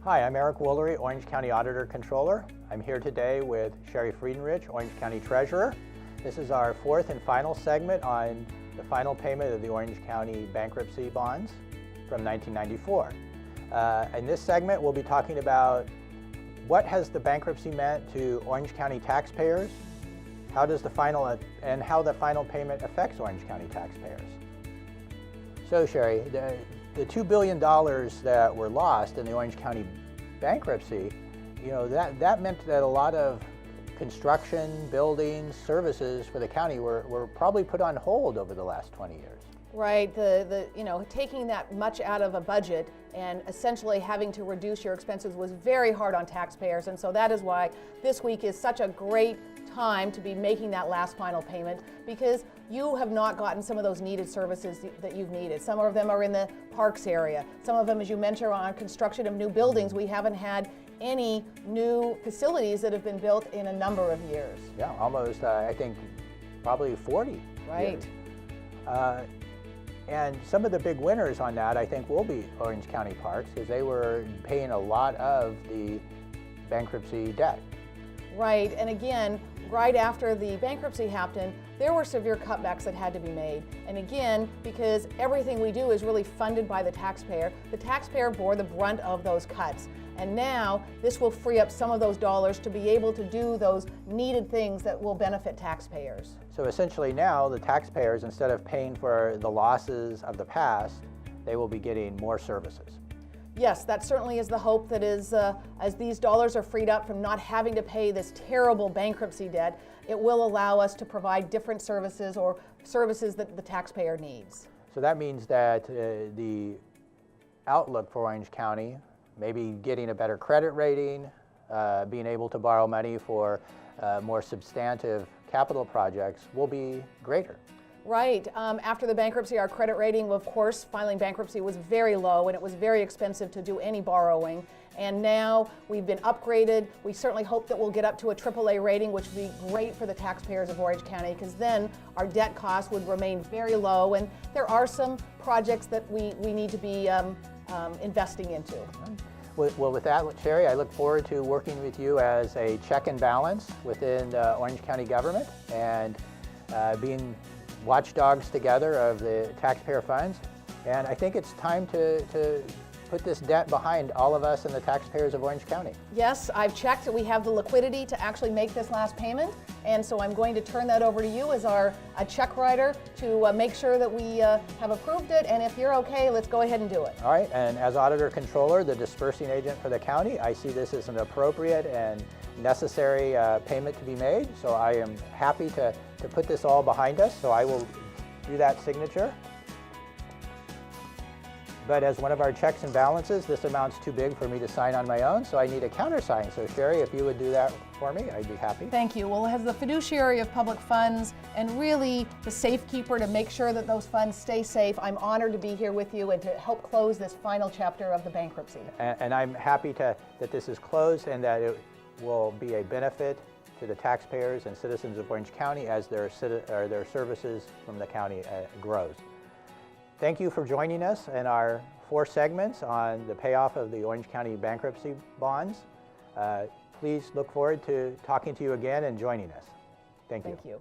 Hi, I'm Eric Woolery, Orange County Auditor-Controller. I'm here today with Shari Freidenrich, Orange County Treasurer. This is our fourth and final segment on the final payment of the Orange County bankruptcy bonds from 1994. In this segment, we'll be talking about what has the bankruptcy meant to Orange County taxpayers, how the final payment affects Orange County taxpayers. So, Shari, the $2 billion that were lost in the Orange County bankruptcy, that meant that a lot of construction, buildings, services for the county were probably put on hold over the last 20 years. Right, taking that much out of a budget and essentially having to reduce your expenses was very hard on taxpayers, and so that is why this week is such a great time to be making that last final payment, because you have not gotten some of those needed services that you've needed. Some of them are in the parks area. Some of them, as you mentioned, are on construction of new buildings. We haven't had any new facilities that have been built in a number of years. Yeah, almost, I think, probably 40 Right. years. And some of the big winners on that, I think, will be Orange County Parks, because they were paying a lot of the bankruptcy debt. Right, and again, right after the bankruptcy happened, there were severe cutbacks that had to be made. And again, because everything we do is really funded by the taxpayer bore the brunt of those cuts. And now, this will free up some of those dollars to be able to do those needed things that will benefit taxpayers. So essentially now, the taxpayers, instead of paying for the losses of the past, they will be getting more services. Yes, that certainly is the hope, that is, as these dollars are freed up from not having to pay this terrible bankruptcy debt, it will allow us to provide different services, or services that the taxpayer needs. So that means that the outlook for Orange County, maybe getting a better credit rating, being able to borrow money for more substantive capital projects, will be greater. Right. After the bankruptcy, our credit rating, of course, filing bankruptcy was very low, and it was very expensive to do any borrowing. And now we've been upgraded. We certainly hope that we'll get up to a AAA rating, which would be great for the taxpayers of Orange County, because then our debt costs would remain very low. And there are some projects that we need to be investing into. Well, with that, Shari, I look forward to working with you as a check and balance within the Orange County government, and being watchdogs together of the taxpayer funds. And I think it's time to put this debt behind all of us and the taxpayers of Orange County. Yes, I've checked. We have the liquidity to actually make this last payment, and so I'm going to turn that over to you as our check writer to make sure that we have approved it, and if you're okay, let's go ahead and do it. All right, and as Auditor-Controller, the dispersing agent for the county, I see this as an appropriate and necessary payment to be made, so I am happy to put this all behind us, so I will do that signature. But as one of our checks and balances, this amount's too big for me to sign on my own, so I need a countersign. So Shari, if you would do that for me, I'd be happy. Thank you. Well, as the fiduciary of public funds and really the safekeeper to make sure that those funds stay safe, I'm honored to be here with you and to help close this final chapter of the bankruptcy. And I'm happy that this is closed, and that it will be a benefit to the taxpayers and citizens of Orange County as their services from the county grows. Thank you for joining us in our 4 segments on the payoff of the Orange County bankruptcy bonds. Please look forward to talking to you again and joining us. Thank you. Thank you.